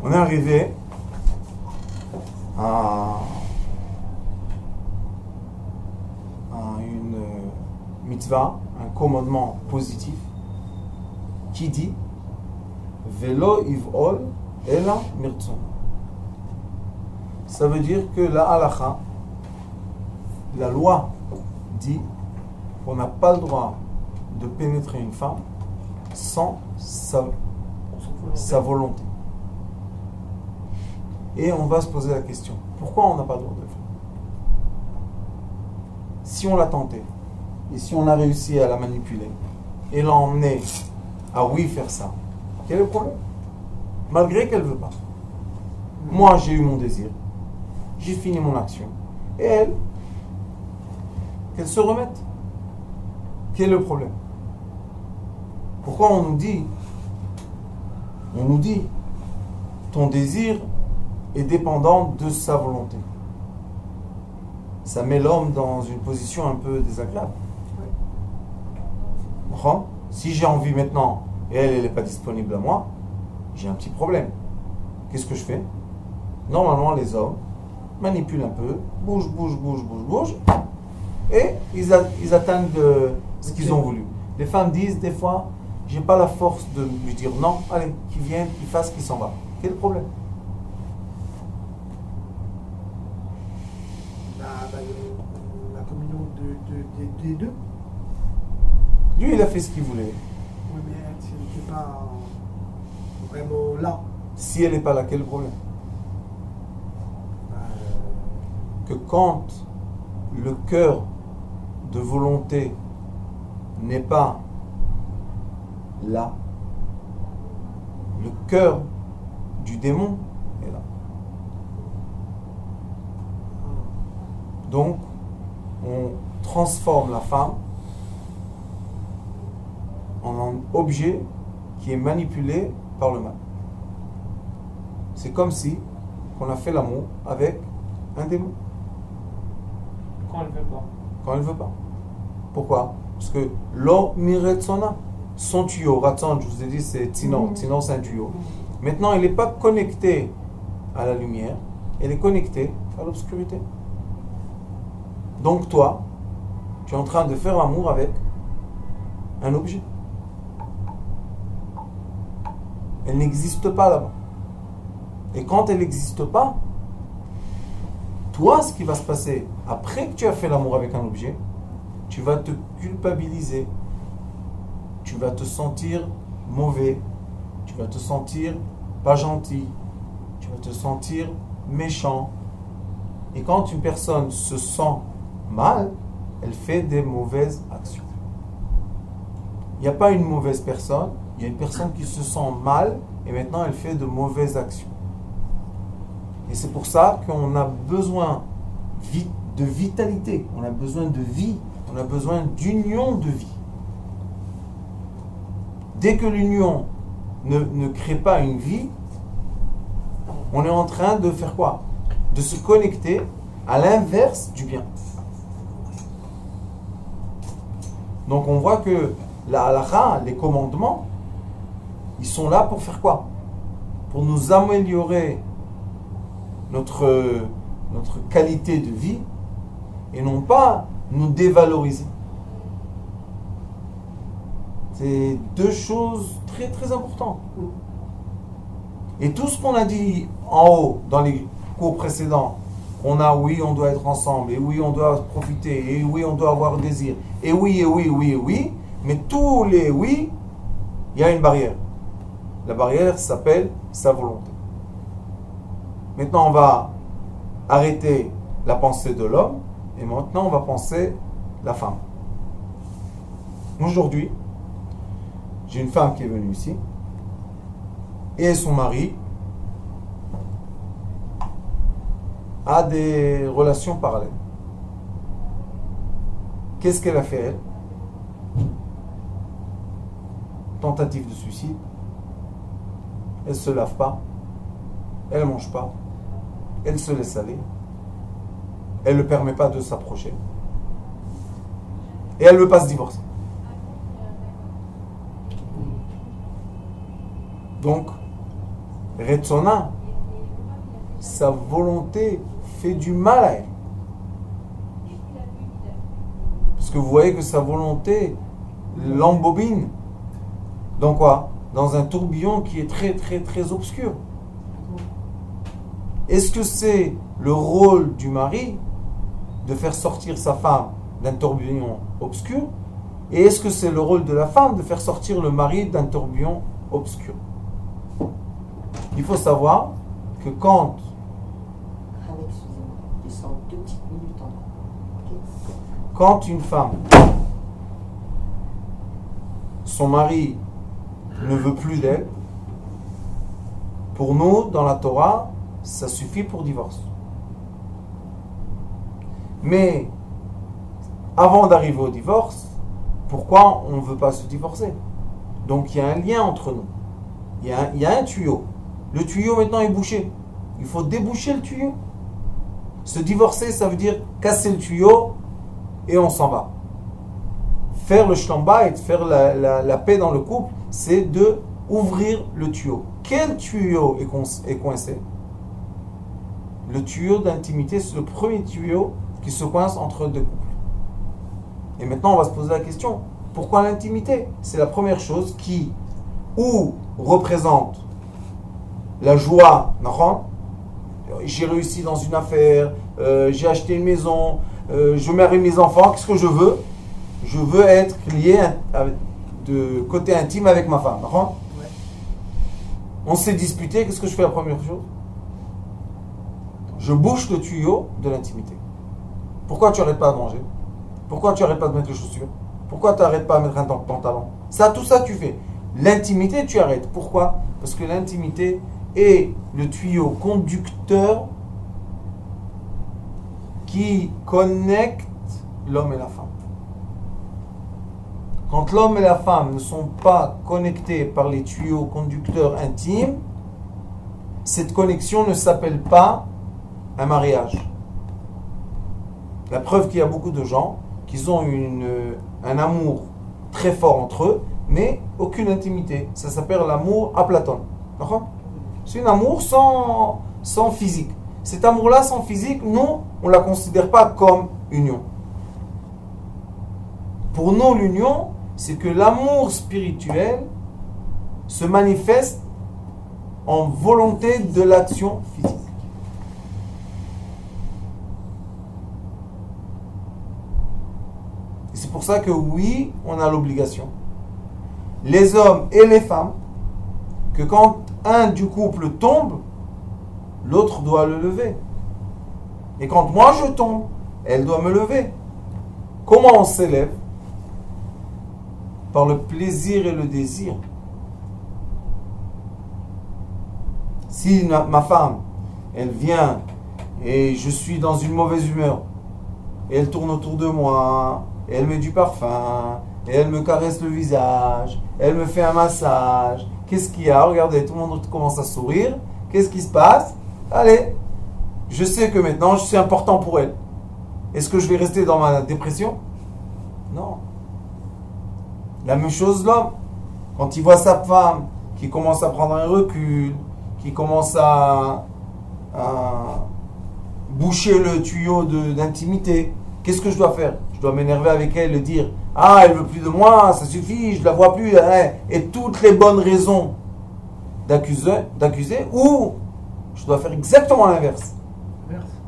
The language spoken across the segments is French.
On est arrivé à une mitzvah, un commandement positif qui dit Velo iv'ol ela mirtzon. Ça veut dire que la halakha, la loi, dit qu'on n'a pas le droit de pénétrer une femme sans sa volonté. Et on va se poser la question, pourquoi on n'a pas le droit de le faire? Si on l'a tenté, et si on a réussi à la manipuler, et l'emmener à oui faire ça, quel est le problème? Malgré qu'elle ne veut pas. Moi, j'ai eu mon désir, j'ai fini mon action, et elle, qu'elle se remette. Quel est le problème? Pourquoi on nous dit, ton désir est dépendant de sa volonté? Ça met l'homme dans une position un peu désagréable. D'accord? Si j'ai envie maintenant et elle n'est pas disponible à moi, j'ai un petit problème. Qu'est-ce que je fais? Normalement, les hommes manipulent un peu, bougent, et ils atteignent ce qu'ils ont voulu. Les femmes disent des fois, j'ai pas la force de lui dire non, allez, qu'il vienne, qu'il fasse, qu'il s'en va. Quel est le problème? La communion des deux. Lui, il a fait ce qu'il voulait. Oui, mais elle n'était pas vraiment là. Si elle n'est pas là, quel est le problème? Que quand le cœur de volonté n'est pas là, le cœur du démon est là. Donc, on transforme la femme en un objet qui est manipulé par le mal. C'est comme si on a fait l'amour avec un démon. Quand elle veut pas. Quand elle veut pas. Pourquoi? Parce que lo miretsona, son tuyau, ratson, je vous ai dit, c'est Tinor. Tinor, c'est un tuyau. Maintenant, elle n'est pas connectée à la lumière, elle est connectée à l'obscurité. Donc toi, tu es en train de faire l'amour avec un objet. Elle n'existe pas là-bas. Et quand elle n'existe pas, toi, ce qui va se passer après que tu as fait l'amour avec un objet, tu vas te culpabiliser, tu vas te sentir mauvais, tu vas te sentir pas gentil, tu vas te sentir méchant. Et quand une personne se sent mal, elle fait des mauvaises actions. Il n'y a pas une mauvaise personne, il y a une personne qui se sent mal et maintenant elle fait de mauvaises actions. Et c'est pour ça qu'on a besoin de vitalité, on a besoin de vie, on a besoin d'union de vie. Dès que l'union ne crée pas une vie, on est en train de faire quoi? De se connecter à l'inverse du bien. Donc on voit que la halakha, les commandements, ils sont là pour faire quoi? Pour nous améliorer notre qualité de vie et non pas nous dévaloriser. C'est deux choses très très importantes. Et tout ce qu'on a dit en haut dans les cours précédents, on doit être ensemble, et oui, on doit profiter, et oui, on doit avoir désir, et oui, mais tous les oui, il y a une barrière. La barrière s'appelle sa volonté. Maintenant, on va arrêter la pensée de l'homme, et maintenant, on va penser la femme. Aujourd'hui, j'ai une femme qui est venue ici, et son mari a des relations parallèles. Qu'est-ce qu'elle a fait, elle? Tentative de suicide. Elle ne se lave pas. Elle ne mange pas. Elle se laisse aller. Elle ne permet pas de s'approcher. Et elle ne veut pas se divorcer. Donc, Retsona, sa volonté fait du mal à elle. Parce que vous voyez que sa volonté l'embobine. Dans quoi? Dans un tourbillon qui est très très très obscur. Est-ce que c'est le rôle du mari de faire sortir sa femme d'un tourbillon obscur? Et est-ce que c'est le rôle de la femme de faire sortir le mari d'un tourbillon obscur? Il faut savoir que quand... Excusez-moi, descends 2 petites minutes en bas. Okay. Quand une femme, son mari ne veut plus d'elle, pour nous, dans la Torah, ça suffit pour divorce. Mais, avant d'arriver au divorce, pourquoi on ne veut pas se divorcer? Donc il y a un lien entre nous. Il y a un tuyau. Le tuyau maintenant est bouché. Il faut déboucher le tuyau. Se divorcer, ça veut dire casser le tuyau et on s'en va. Faire le shalom bayit, faire la paix dans le couple, c'est de ouvrir le tuyau. Quel tuyau est coincé? Le tuyau d'intimité, c'est le premier tuyau qui se coince entre deux couples. Et maintenant, on va se poser la question, pourquoi l'intimité? C'est la première chose qui ou représente la joie, j'ai réussi dans une affaire, j'ai acheté une maison, je marie mes enfants, qu'est-ce que je veux? Je veux être lié de côté intime avec ma femme. Ouais. On s'est disputé, qu'est-ce que je fais la première chose? Je bouche le tuyau de l'intimité. Pourquoi tu n'arrêtes pas de manger? Pourquoi tu n'arrêtes pas de mettre les chaussures? Pourquoi tu n'arrêtes pas de mettre un pantalon? Tout ça tu fais. L'intimité, tu arrêtes. Pourquoi? Parce que l'intimité est le tuyau conducteur qui connecte l'homme et la femme. Quand l'homme et la femme ne sont pas connectés par les tuyaux conducteurs intimes, cette connexion ne s'appelle pas un mariage. La preuve qu'il y a beaucoup de gens qui ont un amour très fort entre eux, mais aucune intimité. Ça s'appelle l'amour à Platon. C'est un amour sans physique. Cet amour-là sans physique, nous, on ne la considère pas comme union. Pour nous, l'union, c'est que l'amour spirituel se manifeste en volonté de l'action physique. Et c'est pour ça que oui, on a l'obligation, les hommes et les femmes, que quand un du couple tombe, l'autre doit le lever. Et quand moi je tombe, elle doit me lever. Comment on s'élève? Par le plaisir et le désir. Si ma femme, elle vient et je suis dans une mauvaise humeur, et elle tourne autour de moi, et elle met du parfum, et elle me caresse le visage, elle me fait un massage, qu'est-ce qu'il y a? Regardez, tout le monde commence à sourire. Qu'est-ce qui se passe? Allez, je sais que maintenant je suis important pour elle. Est-ce que je vais rester dans ma dépression? Non. La même chose l'homme. Quand il voit sa femme qui commence à prendre un recul, qui commence à boucher le tuyau d'intimité, qu'est-ce que je dois faire? Je dois m'énerver avec elle et dire « Ah, elle veut plus de moi, ça suffit, je ne la vois plus. Hein. » Et toutes les bonnes raisons d'accuser, ou je dois faire exactement l'inverse.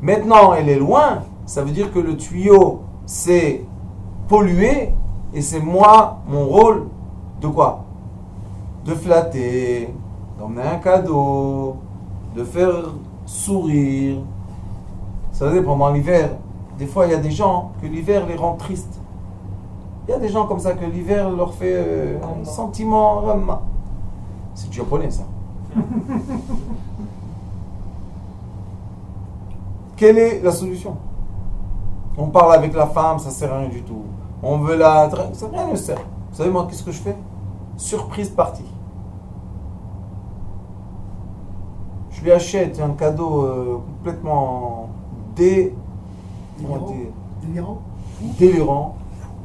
Maintenant, elle est loin, ça veut dire que le tuyau s'est pollué et c'est moi, mon rôle, de quoi? De flatter, d'emmener un cadeau, de faire sourire. Ça veut dire pendant l'hiver, des fois il y a des gens que l'hiver les rend tristes. Il y a des gens comme ça que l'hiver leur fait un sentiment. C'est du japonais ça. Quelle est la solution? On parle avec la femme, ça ne sert à rien du tout. On veut ça rien ne sert. Vous savez moi qu'est-ce que je fais? Surprise partie. Je lui achète un cadeau complètement délirant.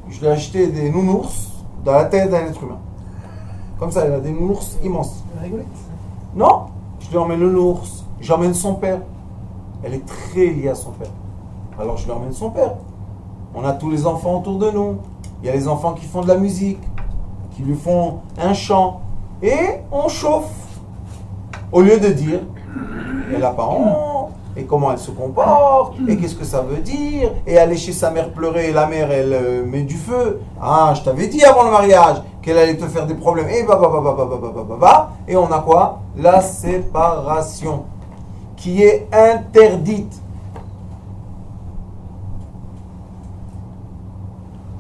Je lui ai acheté des nounours dans la tête d'un être humain. Comme ça, il a des nounours immenses. Rigolette. Non, je lui emmène le nounours, j'emmène son père. elle est très liée à son père. Alors je lui emmène son père. On a tous les enfants autour de nous. Il y a les enfants qui font de la musique, qui lui font un chant. Et on chauffe. Au lieu de dire, elle a pas honte, et comment elle se comporte, et qu'est-ce que ça veut dire, et aller chez sa mère pleurer, et la mère, elle met du feu. Ah, je t'avais dit avant le mariage qu'elle allait te faire des problèmes. Et et on a quoi? La séparation, qui est interdite.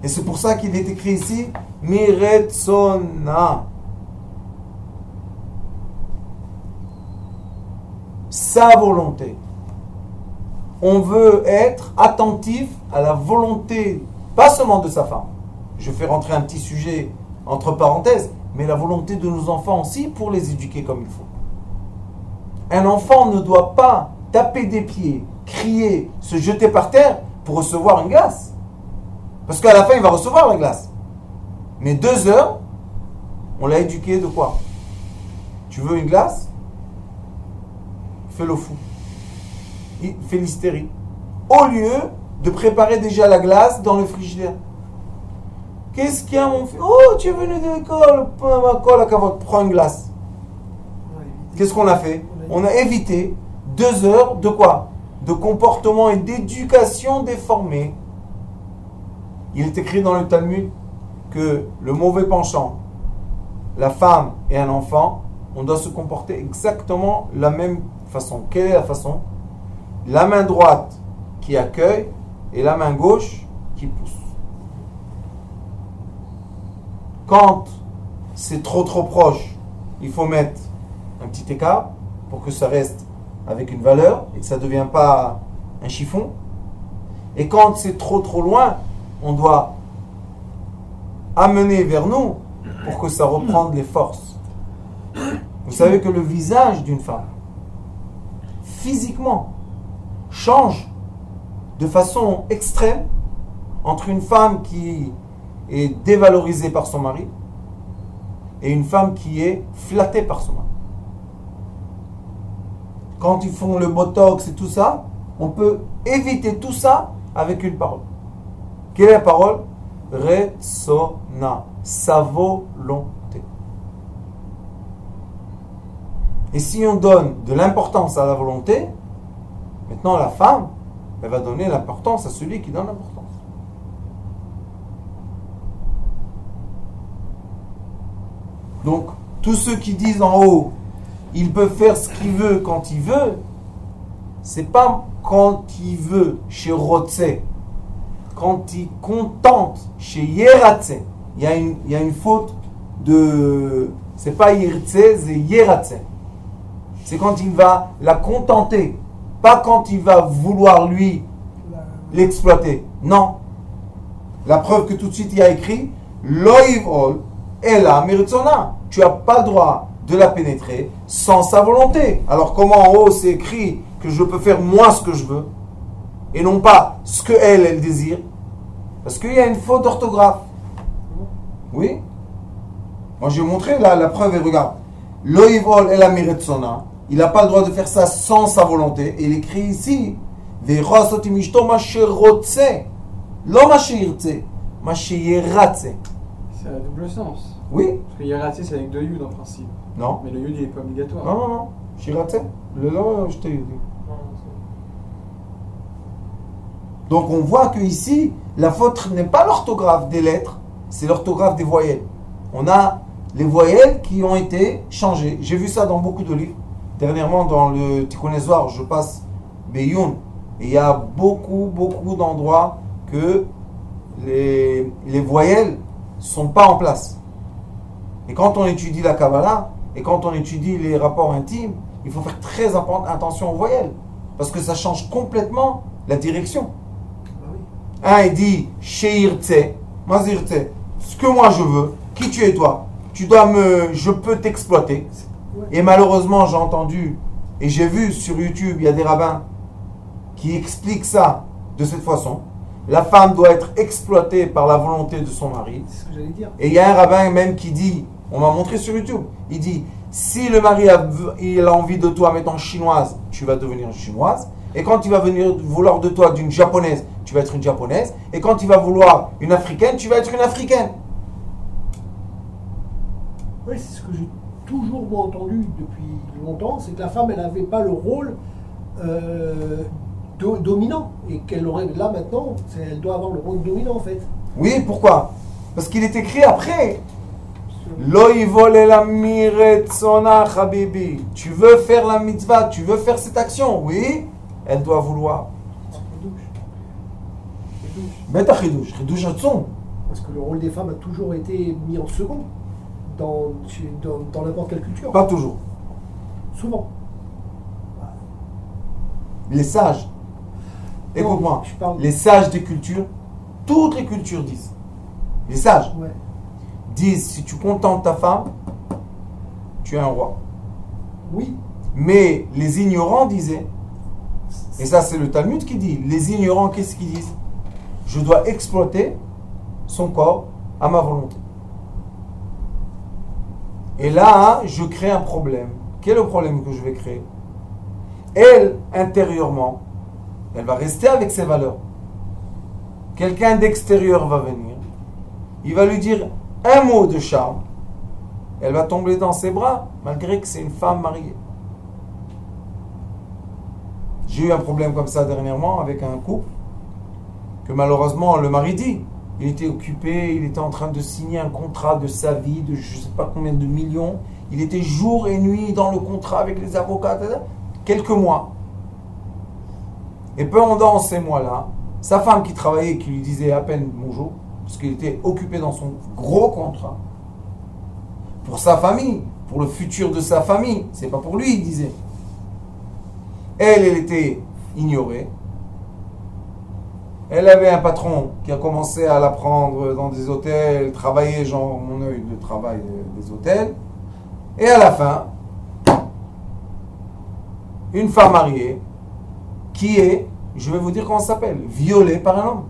Et c'est pour ça qu'il est écrit ici, Miretsona. Sa volonté. On veut être attentif à la volonté, pas seulement de sa femme. Je fais rentrer un petit sujet entre parenthèses, mais la volonté de nos enfants aussi pour les éduquer comme il faut. Un enfant ne doit pas taper des pieds, crier, se jeter par terre pour recevoir une glace. Parce qu'à la fin, il va recevoir la glace. Mais 2 heures, on l'a éduqué de quoi? Tu veux une glace? Fais le fou. Fais l'hystérie. Au lieu de préparer déjà la glace dans le frigidaire. Qu'est-ce qu'il y a, mon fils? Oh, tu es venu de l'école. Prends une glace. Qu'est-ce qu'on a fait? On a évité 2 heures de quoi? De comportement et d'éducation déformée. Il est écrit dans le Talmud que le mauvais penchant, la femme et un enfant, on doit se comporter exactement la même façon. Quelle est la façon? La main droite qui accueille et la main gauche qui pousse. Quand c'est trop proche, il faut mettre un petit écart pour que ça reste avec une valeur et que ça ne devienne pas un chiffon. Et quand c'est trop loin, on doit amener vers nous pour que ça reprenne les forces. Vous savez que le visage d'une femme, physiquement, change de façon extrême entre une femme qui est dévalorisée par son mari et une femme qui est flattée par son mari. Quand ils font le botox et tout ça, on peut éviter tout ça avec une parole. Quelle est la parole? Retsona, sa volonté. Et si on donne de l'importance à la volonté, maintenant la femme, elle va donner l'importance à celui qui donne l'importance. Donc, tous ceux qui disent en haut, il peut faire ce qu'il veut quand il veut, c'est pas quand il veut chez Rotse. Quand il contente chez Yeratse, il y a une faute de... C'est pas Yeratse, c'est Yeratse. C'est quand il va la contenter, pas quand il va vouloir lui l'exploiter. Non. La preuve que tout de suite il y a écrit Loivol Ela Miritsona. Tu n'as pas le droit de la pénétrer sans sa volonté. Alors comment en haut c'est écrit que je peux faire moi ce que je veux et non pas ce que elle désire? Parce qu'il y a une faute d'orthographe. Oui. Moi je vais vous montrer la preuve et regarde. Loivol Ela Miritsona. Il n'a pas le droit de faire ça sans sa volonté. Et il écrit ici c'est à double sens. Oui. Parce que Yeratzé, c'est avec 2 yud en principe. Non. Mais le yud, il n'est pas obligatoire. Non. Shiratse. Le là, je t'ai dit. Donc on voit que ici, la faute n'est pas l'orthographe des lettres, c'est l'orthographe des voyelles. On a les voyelles qui ont été changées. J'ai vu ça dans beaucoup de livres. Dernièrement, dans le Tikkun Zohar, je passe Beyoun. Et il y a beaucoup d'endroits que les voyelles ne sont pas en place. Et quand on étudie la Kabbalah, et quand on étudie les rapports intimes, il faut faire très attention aux voyelles. Parce que ça change complètement la direction. Un, il dit Sheirtse, Mazirtse, ce que moi je veux, qui tu es toi? Je peux t'exploiter. Et malheureusement, j'ai entendu et j'ai vu sur YouTube, il y a des rabbins qui expliquent ça de cette façon. La femme doit être exploitée par la volonté de son mari. C'est ce que j'allais dire. Et il y a un rabbin même qui dit, on m'a montré sur YouTube, il dit, si le mari il a envie de toi, mettons chinoise, tu vas devenir chinoise. Et quand il va venir vouloir de toi d'une japonaise, tu vas être une japonaise. Et quand il va vouloir une africaine, tu vas être une africaine. Oui, c'est ce que j'ai toujours moi entendu depuis longtemps, c'est que la femme, elle n'avait pas le rôle dominant. Et qu'elle aurait, là maintenant, elle doit avoir le rôle dominant en fait. Oui, pourquoi? Parce qu'il est écrit après. Lo yivol el amir etzona habibi. Tu veux faire la mitzvah, tu veux faire cette action, oui, elle doit vouloir. Beta chidouche, chidouche atzum. Parce que le rôle des femmes a toujours été mis en second dans n'importe quelle culture. Pas toujours. Souvent. Les sages, écoute-moi, les sages des cultures, toutes les cultures disent, les sages disent, si tu contentes ta femme, tu es un roi. Oui. Mais les ignorants disaient, et ça c'est le Talmud qui dit, les ignorants, qu'est-ce qu'ils disent? Je dois exploiter son corps à ma volonté. Et là, je crée un problème. Quel est le problème que je vais créer? Elle, intérieurement, elle va rester avec ses valeurs. Quelqu'un d'extérieur va venir. Il va lui dire un mot de charme. Elle va tomber dans ses bras, malgré que c'est une femme mariée. J'ai eu un problème comme ça dernièrement avec un couple, que malheureusement le mari dit, il était occupé, il était en train de signer un contrat de sa vie, de je ne sais pas combien de millions. Il était jour et nuit dans le contrat avec les avocats, quelques mois. Et pendant ces mois-là, sa femme qui travaillait, qui lui disait à peine bonjour, parce qu'il était occupé dans son gros contrat, pour sa famille, pour le futur de sa famille, c'est pas pour lui, il disait. Elle était ignorée. Elle avait un patron qui a commencé à la prendre dans des hôtels, travailler, genre mon œil de travail des hôtels. Et à la fin, une femme mariée qui est, je vais vous dire comment ça s'appelle, violée par un homme.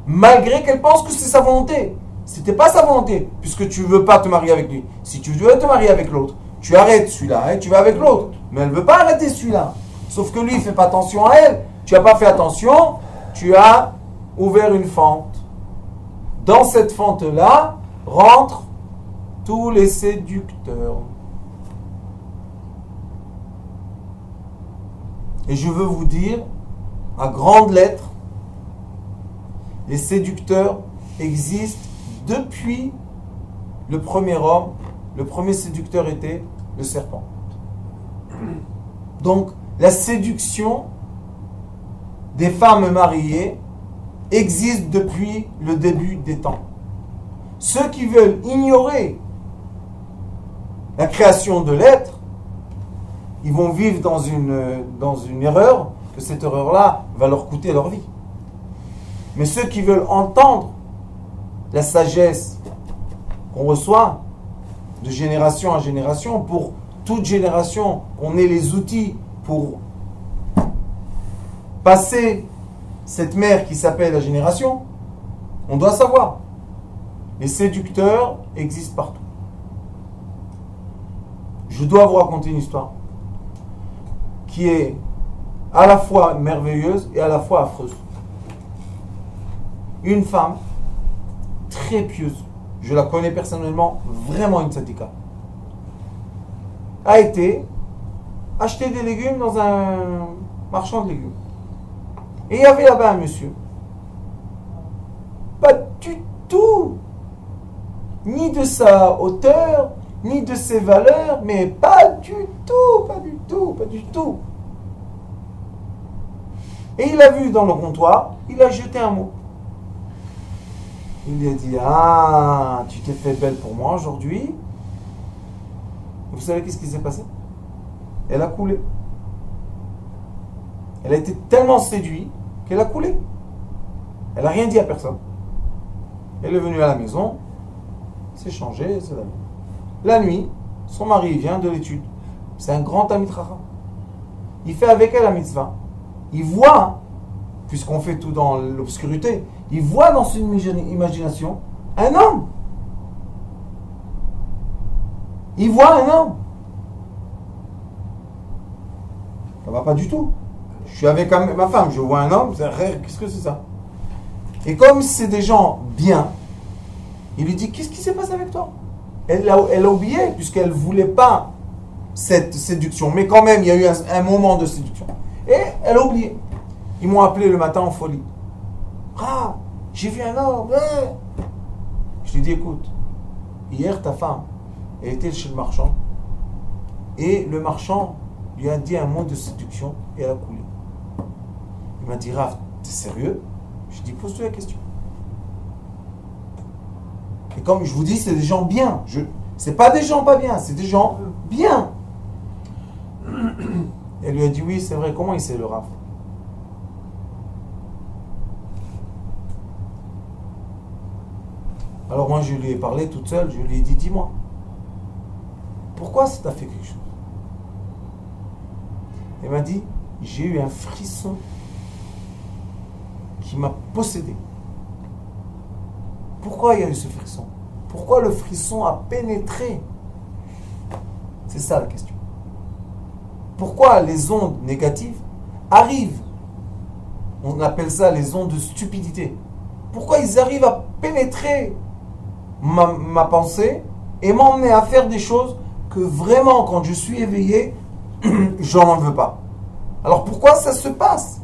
Malgré qu'elle pense que c'est sa volonté. C'était pas sa volonté, puisque tu veux pas te marier avec lui. Si tu veux te marier avec l'autre, tu arrêtes celui-là et tu vas avec l'autre. Mais elle ne veut pas arrêter celui-là. Sauf que lui, il ne fait pas attention à elle. Tu n'as pas fait attention, tu as ouvert une fente. Dans cette fente-là, rentrent tous les séducteurs. Et je veux vous dire, à grandes lettres, les séducteurs existent depuis le premier homme. Le premier séducteur était le serpent. Donc, la séduction des femmes mariées existe depuis le début des temps. Ceux qui veulent ignorer la création de l'être, ils vont vivre dans une erreur, que cette erreur-là va leur coûter leur vie. Mais ceux qui veulent entendre la sagesse qu'on reçoit de génération en génération, pour toute génération, on ait les outils pour passer cette mer qui s'appelle la génération, on doit savoir. Les séducteurs existent partout. Je dois vous raconter une histoire qui est à la fois merveilleuse et à la fois affreuse. Une femme très pieuse, je la connais personnellement, vraiment une tzadika, a été acheter des légumes dans un marchand de légumes. Et il y avait là-bas un monsieur, pas du tout, ni de sa hauteur, ni de ses valeurs, mais pas du tout, pas du tout, pas du tout. Et il a vu dans le comptoir, il a jeté un mot. Il lui a dit, ah, tu t'es fait belle pour moi aujourd'hui. Vous savez qu'est-ce qui s'est passé? Elle a coulé. Elle a été tellement séduite qu'elle a coulé. Elle n'a rien dit à personne. Elle est venue à la maison, s'est changée, c'est la nuit. La nuit, son mari vient de l'étude. C'est un grand ami de Chacham. Il fait avec elle la mitzvah. Il voit, puisqu'on fait tout dans l'obscurité, il voit dans son imagination un homme. Il voit un homme. Ça ne va pas du tout. Je suis avec ma femme, je vois un homme, qu'est-ce que c'est ça? Et comme c'est des gens bien, il lui dit, qu'est-ce qui s'est passé avec toi? Elle a oublié, puisqu'elle ne voulait pas cette séduction. Mais quand même, il y a eu un moment de séduction. Et elle a oublié. Ils m'ont appelé le matin en folie. Ah, j'ai vu un homme. Je lui ai dit, écoute, hier ta femme, elle était chez le marchand. Et le marchand lui a dit un mot de séduction et elle a coulé. Il m'a dit, Rav, t'es sérieux? Je lui ai dit, pose-toi la question. Et comme je vous dis, c'est des gens bien. C'est pas des gens pas bien, c'est des gens bien. Elle lui a dit, oui, c'est vrai. Comment il sait le Rav? Alors moi, je lui ai parlé toute seule. Je lui ai dit, dis-moi, pourquoi ça t'a fait quelque chose? Elle m'a dit, j'ai eu un frisson qui m'a possédé. Pourquoi il y a eu ce frisson? Pourquoi le frisson a pénétré? C'est ça la question. Pourquoi les ondes négatives arrivent? On appelle ça les ondes de stupidité. Pourquoi ils arrivent à pénétrer ma pensée et m'emmener à faire des choses que vraiment, quand je suis éveillé, j'en veux pas. Alors pourquoi ça se passe?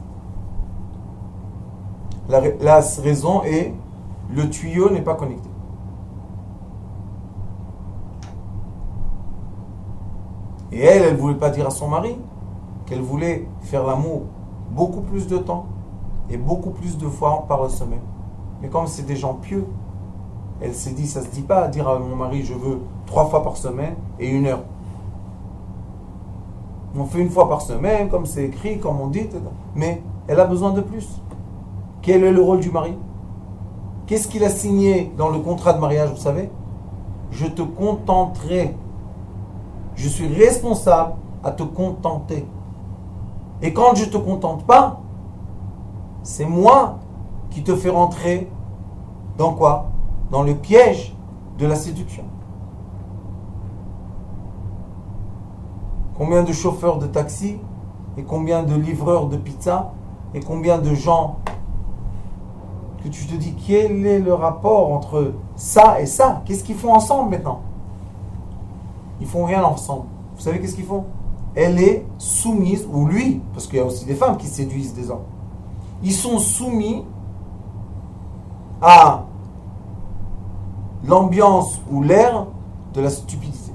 La raison est, le tuyau n'est pas connecté. Et elle ne voulait pas dire à son mari qu'elle voulait faire l'amour beaucoup plus de temps et beaucoup plus de fois par semaine. Mais comme c'est des gens pieux, elle s'est dit, ça ne se dit pas à dire à mon mari, je veux 3 fois par semaine et 1 heure. On fait 1 fois par semaine, comme c'est écrit, comme on dit, mais elle a besoin de plus. Quel est le rôle du mari? Qu'est-ce qu'il a signé dans le contrat de mariage, vous savez? Je te contenterai. Je suis responsable à te contenter. Et quand je ne te contente pas, c'est moi qui te fais rentrer dans quoi? Dans le piège de la séduction. Combien de chauffeurs de taxi et combien de livreurs de pizza et combien de gens que tu te dis quel est le rapport entre ça et ça? Qu'est-ce qu'ils font ensemble maintenant? Ils font rien ensemble. Vous savez qu'est-ce qu'ils font? Elle est soumise, ou lui, parce qu'il y a aussi des femmes qui séduisent des hommes. Ils sont soumis à l'ambiance ou l'air de la stupidité.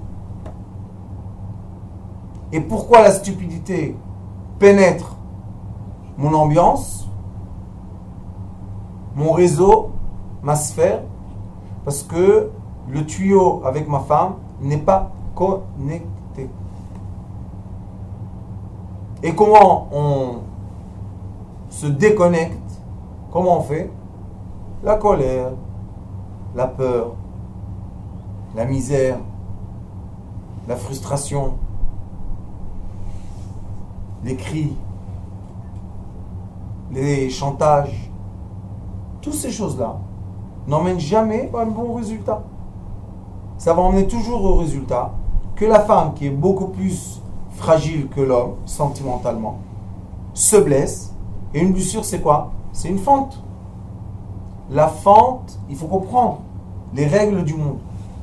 Et pourquoi la stupidité pénètre mon ambiance, mon réseau, ma sphère? Parce que le tuyau avec ma femme n'est pas connecté. Et comment on se déconnecte? Comment on fait? La colère, la peur, la misère, la frustration, les cris, les chantages, toutes ces choses-là n'emmènent jamais à un bon résultat. Ça va emmener toujours au résultat que la femme, qui est beaucoup plus fragile que l'homme, sentimentalement, se blesse. Et une blessure, c'est quoi? C'est une fente. La fente, il faut comprendre les règles du monde.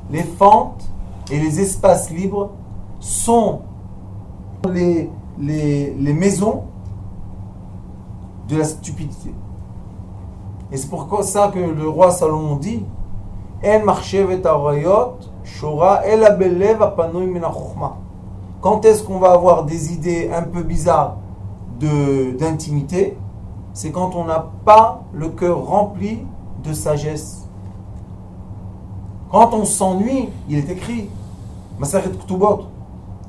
Les fentes et les espaces libres sont les maisons de la stupidité. Et c'est pourquoi ça que le roi Salomon dit, En marchevet arayot shora el abelev apanoy min hachokhma. Quand est-ce qu'on va avoir des idées un peu bizarres d'intimité? C'est quand on n'a pas le cœur rempli de sagesse. Quand on s'ennuie, il est écrit, Masachet Ketubot,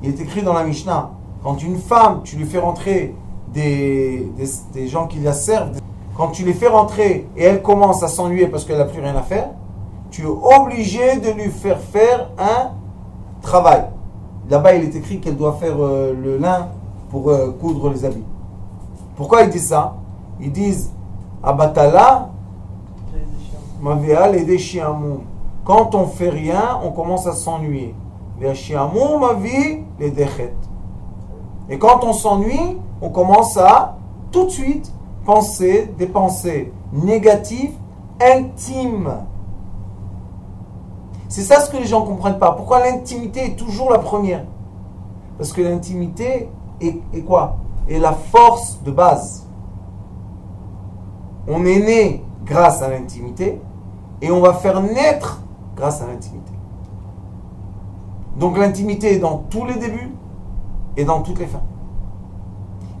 il est écrit dans la Mishnah, quand une femme, tu lui fais rentrer des gens qui la servent, quand tu les fais rentrer et elle commence à s'ennuyer parce qu'elle n'a plus rien à faire, tu es obligé de lui faire un travail. Là-bas, il est écrit qu'elle doit faire le lin pour coudre les habits. Pourquoi ils disent ça? Ils disent Abatala, Mavial et des chiamou. Quand on fait rien, on commence à s'ennuyer. Les chiamou, ma vie, les dechet. Et quand on s'ennuie, on commence à tout de suite penser des pensées négatives, intimes. C'est ça ce que les gens ne comprennent pas. Pourquoi l'intimité est toujours la première? Parce que l'intimité est quoi? Est la force de base. On est né grâce à l'intimité et on va faire naître grâce à l'intimité. Donc l'intimité est dans tous les débuts et dans toutes les fins.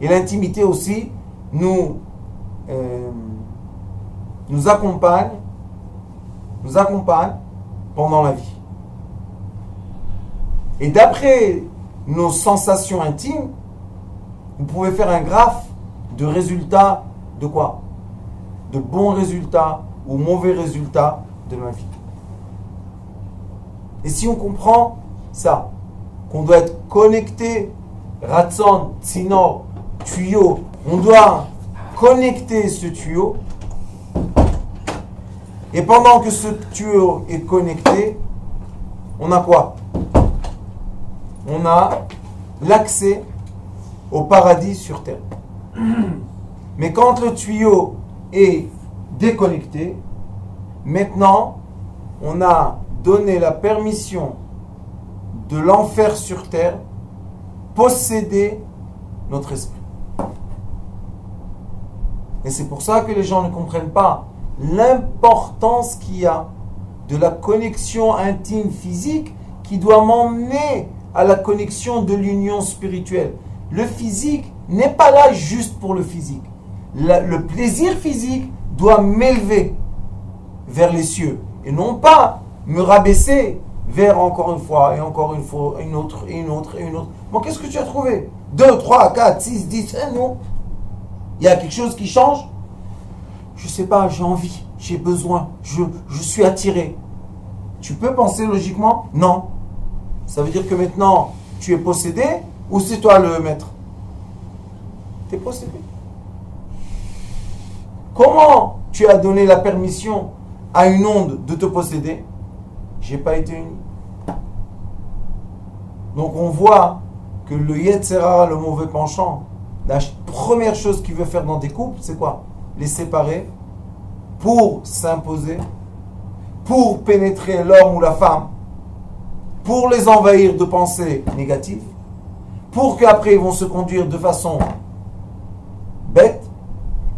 Et l'intimité aussi nous accompagne pendant la vie. Et d'après nos sensations intimes, vous pouvez faire un graphe de résultats de quoi? De bons résultats ou mauvais résultats de ma vie. Et si on comprend ça, qu'on doit être connecté, ratson, tsinor, tuyau, on doit connecter ce tuyau, et pendant que ce tuyau est connecté, on a quoi? On a l'accès au paradis sur terre. Mais quand le tuyau est déconnecté, maintenant, on a donné la permission de l'enfer sur terre posséder notre esprit. Et c'est pour ça que les gens ne comprennent pas l'importance qu'il y a de la connexion intime physique qui doit m'emmener à la connexion de l'union spirituelle. Le physique n'est pas là juste pour le physique. Le plaisir physique doit m'élever vers les cieux et non pas me rabaisser vers encore une fois et encore une fois, une autre et une autre et une autre. Bon, qu'est-ce que tu as trouvé? 2, 3, 4, 6, 10, non. Il y a quelque chose qui change? Je ne sais pas, j'ai envie, j'ai besoin, je suis attiré. Tu peux penser logiquement? Non. Ça veut dire que maintenant, tu es possédé ou c'est toi le maître? Tu es possédé. Comment tu as donné la permission à une onde de te posséder? J'ai pas été uni. Donc on voit que le Yetzer Hara, le mauvais penchant, la première chose qu'il veut faire dans des couples, c'est quoi? Les séparer pour s'imposer, pour pénétrer l'homme ou la femme, pour les envahir de pensées négatives, pour qu'après ils vont se conduire de façon bête,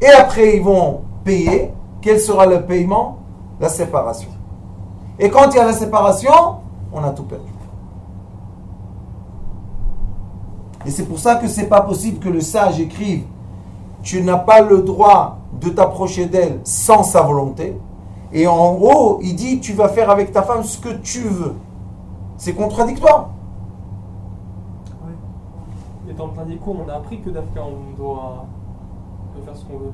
et après ils vont payer. Quel sera le paiement? La séparation. Et quand il y a la séparation, on a tout perdu. Et c'est pour ça que c'est pas possible que le sage écrive: tu n'as pas le droit de t'approcher d'elle sans sa volonté. Et en haut, il dit: tu vas faire avec ta femme ce que tu veux. C'est contradictoire. Oui. Et dans plein des cours, on a appris que d'Afka, on doit faire ce qu'on veut.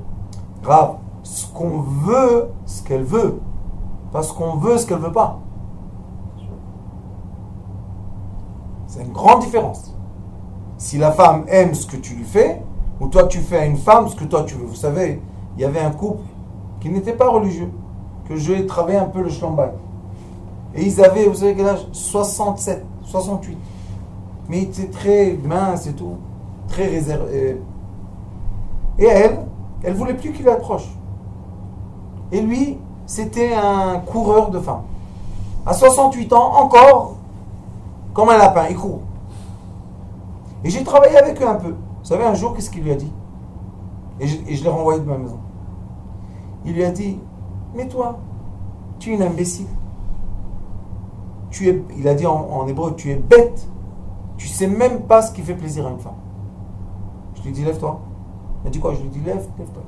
Grave. Ce qu'on veut, ce qu'elle veut. Pas ce qu'on veut, ce qu'elle veut pas. C'est une grande différence. Si la femme aime ce que tu lui fais, ou toi tu fais à une femme ce que toi tu veux. Vous savez, il y avait un couple qui n'était pas religieux, que j'ai travaillé un peu le schlambaï. Et ils avaient, vous savez quel âge? 67, 68. Mais ils étaient très minces et tout, très réservés. Et elle voulait plus qu'il approche. Et lui, c'était un coureur de femmes. À 68 ans, encore, comme un lapin, il court. Et j'ai travaillé avec eux un peu. Vous savez, un jour, qu'est-ce qu'il lui a dit? Et je l'ai renvoyé de ma maison. Il lui a dit: mais toi, tu es une imbécile. Il a dit en hébreu: tu es bête. Tu sais même pas ce qui fait plaisir à une femme. Je lui ai dit: lève-toi. Il a dit quoi? Je lui ai dit: lève-toi.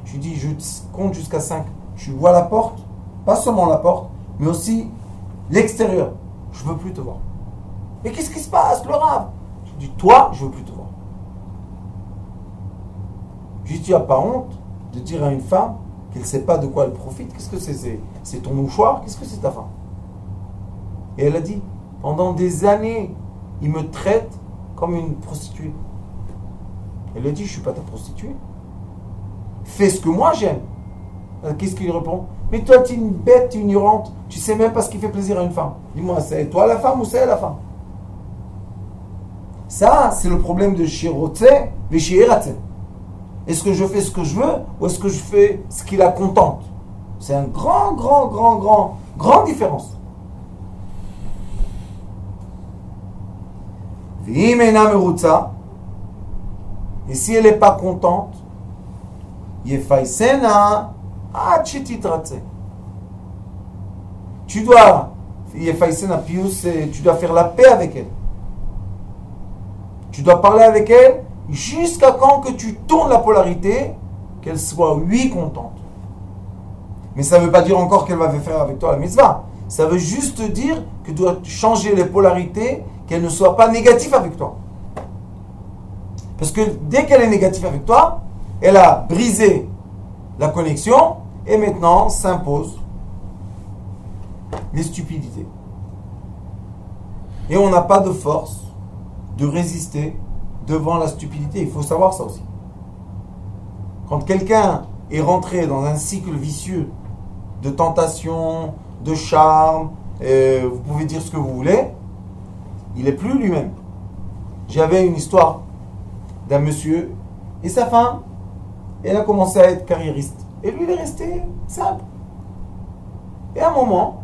Je lui ai dit: je compte jusqu'à 5. Tu vois la porte, pas seulement la porte, mais aussi l'extérieur. Je veux plus te voir. Et qu'est-ce qui se passe, le rave? Je lui ai dit: toi, je veux plus te voir. Je lui ai dit: tu n'as pas honte de dire à une femme qu'elle ne sait pas de quoi elle profite? Qu'est-ce que c'est? C'est ton mouchoir? Qu'est-ce que c'est ta femme? Et elle a dit: pendant des années, il me traite comme une prostituée. Elle a dit: je ne suis pas ta prostituée. Fais ce que moi j'aime. Qu'est-ce qu'il répond? Mais toi, tu es une bête ignorante. Tu ne sais même pas ce qui fait plaisir à une femme. Dis-moi, c'est toi la femme ou c'est elle la femme? Ça, c'est le problème de Shirotse et Shiratse. Est-ce que je fais ce que je veux ou est-ce que je fais ce qui la contente? C'est une grande différence. Et si elle n'est pas contente, tu dois faire la paix avec elle. Tu dois parler avec elle jusqu'à quand que tu tournes la polarité, qu'elle soit oui contente. Mais ça ne veut pas dire encore qu'elle va faire avec toi la mitzvah. Ça veut juste dire que tu dois changer les polarités, qu'elle ne soit pas négative avec toi. Parce que dès qu'elle est négative avec toi, elle a brisé la connexion et maintenant s'impose les stupidités. Et on n'a pas de force de résister devant la stupidité. Il faut savoir ça aussi. Quand quelqu'un est rentré dans un cycle vicieux de tentation, de charme, vous pouvez dire ce que vous voulez, il n'est plus lui-même. J'avais une histoire d'un monsieur et sa femme, elle a commencé à être carriériste. Et lui, il est resté simple. Et à un moment,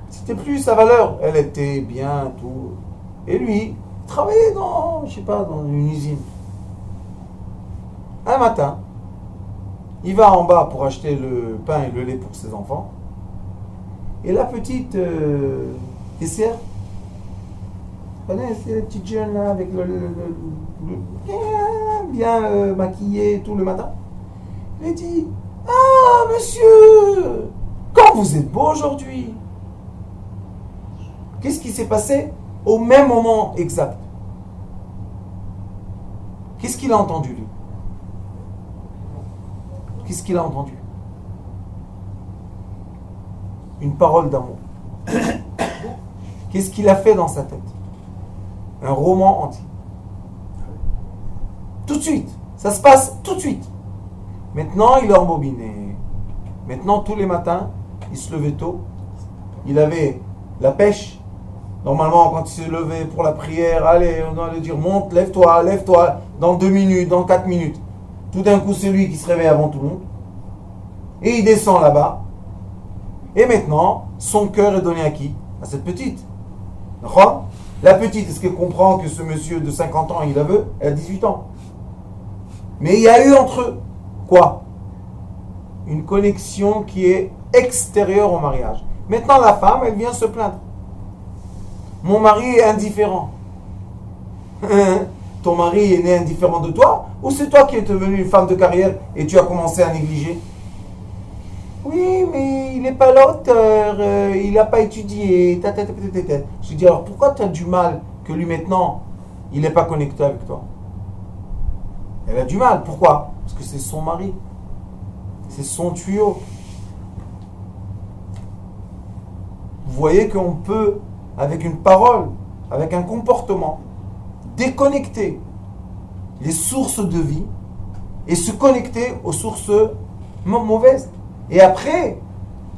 c'était plus sa valeur. Elle était bien, tout. Et lui, il travaillait dans une usine. Un matin, il va en bas pour acheter le pain et le lait pour ses enfants. Et la petite caissière, vous connaissez les petites jeunes là, avec bien maquillée tout le matin. Il dit: ah monsieur, quand vous êtes beau aujourd'hui. Qu'est-ce qui s'est passé au même moment exact? Qu'est-ce qu'il a entendu lui? Qu'est-ce qu'il a entendu? Une parole d'amour. Qu'est-ce qu'il a fait dans sa tête? Un roman entier. Tout de suite. Ça se passe tout de suite. Maintenant, il est embobiné. Maintenant, tous les matins, il se levait tôt. Il avait la pêche. Normalement, quand il se levait pour la prière, allez, on doit lui dire: monte, lève-toi, dans 2 minutes, dans 4 minutes. Tout d'un coup, c'est lui qui se réveille avant tout le monde. Et il descend là-bas. Et maintenant, son cœur est donné à qui? À cette petite. D'accord? La petite, est-ce qu'elle comprend que ce monsieur de 50 ans, il la veut? Elle a 18 ans. Mais il y a eu entre eux, quoi? Une connexion qui est extérieure au mariage. Maintenant, la femme, elle vient se plaindre. Mon mari est indifférent. Ton mari est né indifférent de toi? Ou c'est toi qui es devenue une femme de carrière et tu as commencé à négliger? Oui, mais il n'est pas à la hauteur, il n'a pas étudié. Je lui dis: alors pourquoi tu as du mal que lui maintenant, il n'est pas connecté avec toi? Elle a du mal. Pourquoi? Parce que c'est son mari. C'est son tuyau. Vous voyez qu'on peut, avec une parole, avec un comportement, déconnecter les sources de vie et se connecter aux sources mauvaises. Et après,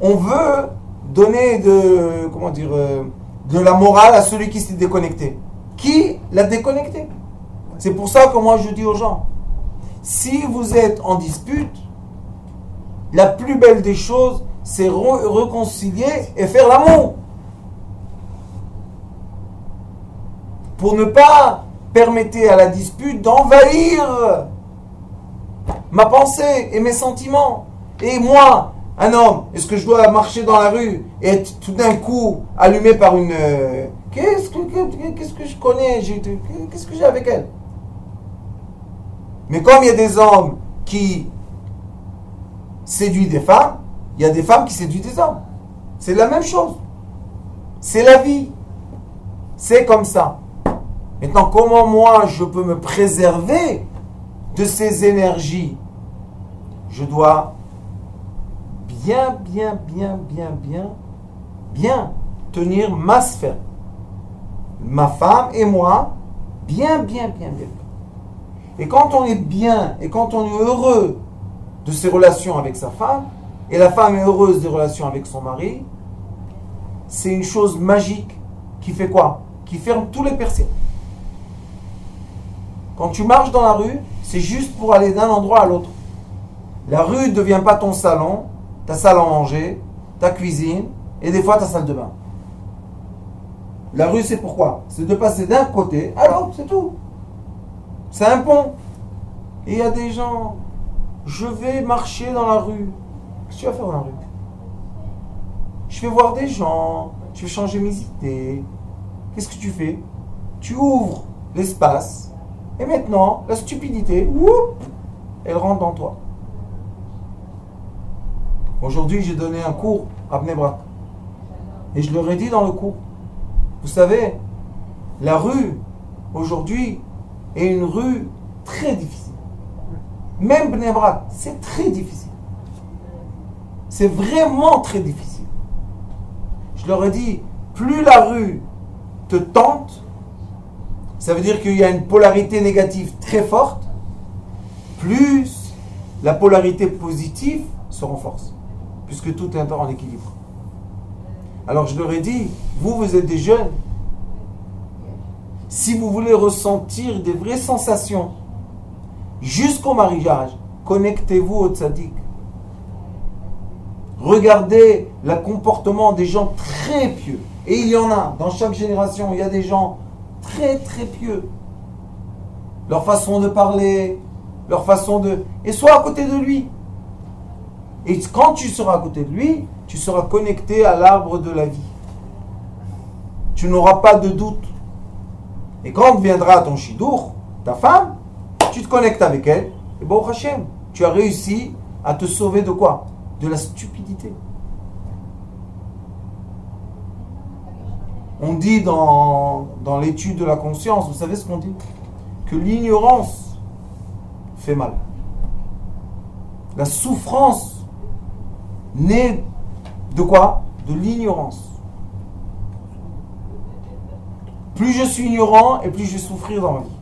on veut donner de la morale à celui qui s'est déconnecté. Qui l'a déconnecté? C'est pour ça que moi je dis aux gens, si vous êtes en dispute, la plus belle des choses, c'est réconcilier et faire l'amour. Pour ne pas permettre à la dispute d'envahir ma pensée et mes sentiments. Et moi, un homme, est-ce que je dois marcher dans la rue et être tout d'un coup allumé par une... Qu'est-ce que je connais? Qu'est-ce que j'ai avec elle? Mais comme il y a des hommes qui séduisent des femmes, il y a des femmes qui séduisent des hommes. C'est la même chose. C'est la vie. C'est comme ça. Maintenant, comment moi je peux me préserver de ces énergies? Je dois bien tenir ma sphère. Ma femme et moi, bien. Et quand on est bien, et quand on est heureux de ses relations avec sa femme, et la femme est heureuse des relations avec son mari, c'est une chose magique qui fait quoi? Qui ferme tous les persiennes. Quand tu marches dans la rue, c'est juste pour aller d'un endroit à l'autre. La rue ne devient pas ton salon, ta salle à manger, ta cuisine et des fois ta salle de bain. La rue, c'est pourquoi? C'est de passer d'un côté à l'autre, c'est tout. C'est un pont. Et il y a des gens, je vais marcher dans la rue. Qu'est-ce que tu vas faire dans la rue? Je vais voir des gens, je vais changer mes idées. Qu'est-ce que tu fais? Tu ouvres l'espace et maintenant, la stupidité, whoop, elle rentre dans toi. Aujourd'hui, j'ai donné un cours à Bnei Brak. Et je leur ai dit dans le cours, vous savez, la rue, aujourd'hui, est une rue très difficile. Même Bnei Brak, c'est très difficile. C'est vraiment très difficile. Je leur ai dit, plus la rue te tente, ça veut dire qu'il y a une polarité négative très forte, plus la polarité positive se renforce, puisque tout est en équilibre. Alors je leur ai dit, vous êtes des jeunes, si vous voulez ressentir des vraies sensations jusqu'au mariage, connectez-vous au tzaddik. Regardez le comportement des gens très pieux. Et il y en a, dans chaque génération, il y a des gens très très pieux. Leur façon de parler, leur façon de... Et sois à côté de lui. Et quand tu seras à côté de lui, tu seras connecté à l'arbre de la vie. Tu n'auras pas de doute. Et quand viendra ton shidour, ta femme, tu te connectes avec elle, et bon Hachem, tu as réussi à te sauver de quoi? De la stupidité. On dit dans l'étude de la conscience, vous savez ce qu'on dit? Que l'ignorance fait mal. La souffrance naît de quoi? De l'ignorance. Plus je suis ignorant et plus je vais souffrir dans ma vie.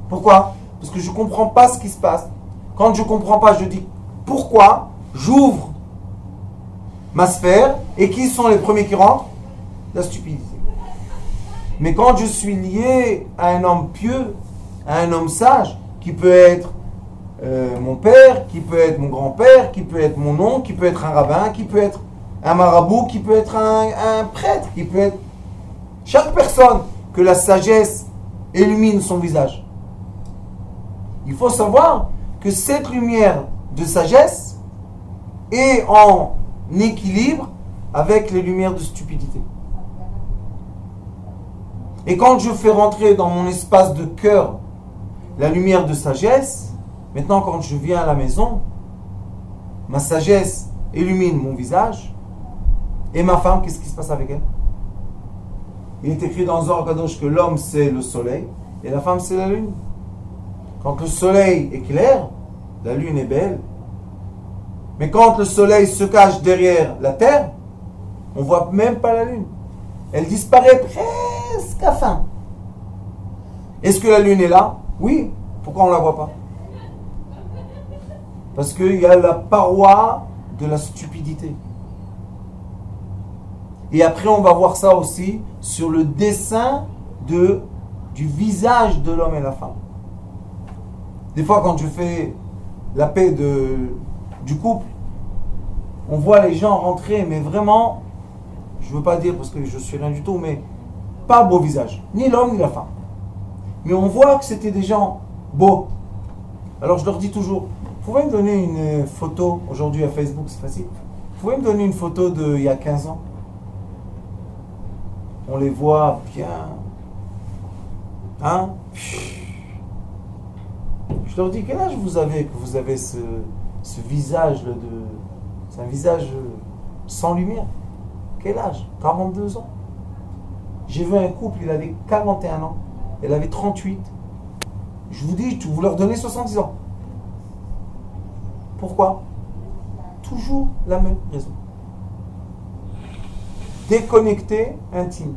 Pourquoi? Parce que je ne comprends pas ce qui se passe. Quand je ne comprends pas, je dis pourquoi? J'ouvre ma sphère et qui sont les premiers qui rentrent? La stupidité. Mais quand je suis lié à un homme pieux, à un homme sage, qui peut être mon père, qui peut être mon grand-père, qui peut être mon oncle, qui peut être un rabbin, qui peut être un marabout, qui peut être un prêtre, qui peut être... Chaque personne que la sagesse illumine son visage. Il faut savoir que cette lumière de sagesse est en équilibre avec les lumières de stupidité. Et quand je fais rentrer dans mon espace de cœur la lumière de sagesse, maintenant quand je viens à la maison, ma sagesse illumine mon visage, et ma femme, qu'est-ce qui se passe avec elle? Il est écrit dans Zohar Kadosh que l'homme c'est le soleil, et la femme c'est la lune. Quand le soleil est clair, la lune est belle. Mais quand le soleil se cache derrière la terre, on ne voit même pas la lune. Elle disparaît presque à fin. Est-ce que la lune est là? Oui. Pourquoi on ne la voit pas? Parce qu'il y a la paroi de la stupidité. Et après, on va voir ça aussi sur le dessin du visage de l'homme et la femme. Des fois, quand je fais la paix du couple, on voit les gens rentrer, mais vraiment, je ne veux pas dire parce que je suis rien du tout, mais pas beau visage, ni l'homme ni la femme. Mais on voit que c'était des gens beaux. Alors je leur dis toujours, vous pouvez me donner une photo, aujourd'hui à Facebook c'est facile, vous pouvez me donner une photo d'il y a 15 ans? On les voit bien. Hein? Je leur dis, quel âge vous avez que vous avez ce visage de... C'est un visage sans lumière. Quel âge? 42 ans. J'ai vu un couple, il avait 41 ans. Elle avait 38. Je vous dis, vous leur donnez 70 ans. Pourquoi? Toujours la même raison. Déconnecté, intime.